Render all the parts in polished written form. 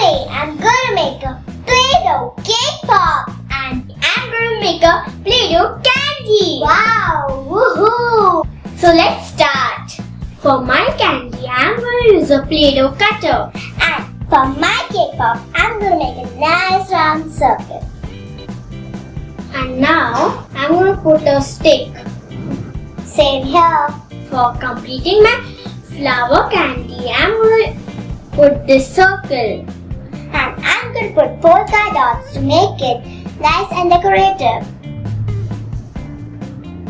Today I'm gonna make a play-doh cake pop and I'm gonna make a play-doh candy. Wow! Woohoo! So let's start. For my candy, I'm gonna use a play-doh cutter. And for my cake pop, I'm gonna make a nice round circle. And now I'm gonna put a stick. Same here. For completing my flower candy, I'm gonna put this circle. And I'm going to put polka dots to make it nice and decorative.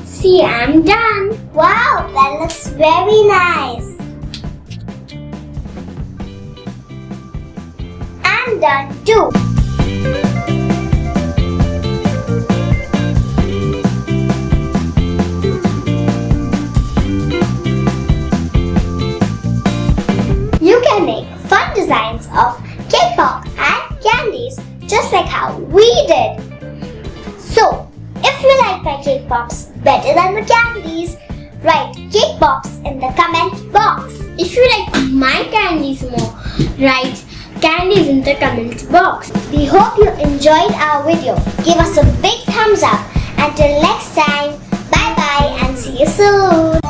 See, I'm done. Wow, that looks very nice. I'm done too. You can make fun designs of cake pop and candies just like how we did. So, if you like my cake pops better than the candies, write cake pops in the comment box. If you like my candies more, write candies in the comment box. We hope you enjoyed our video. Give us a big thumbs up. Until next time, bye bye and see you soon.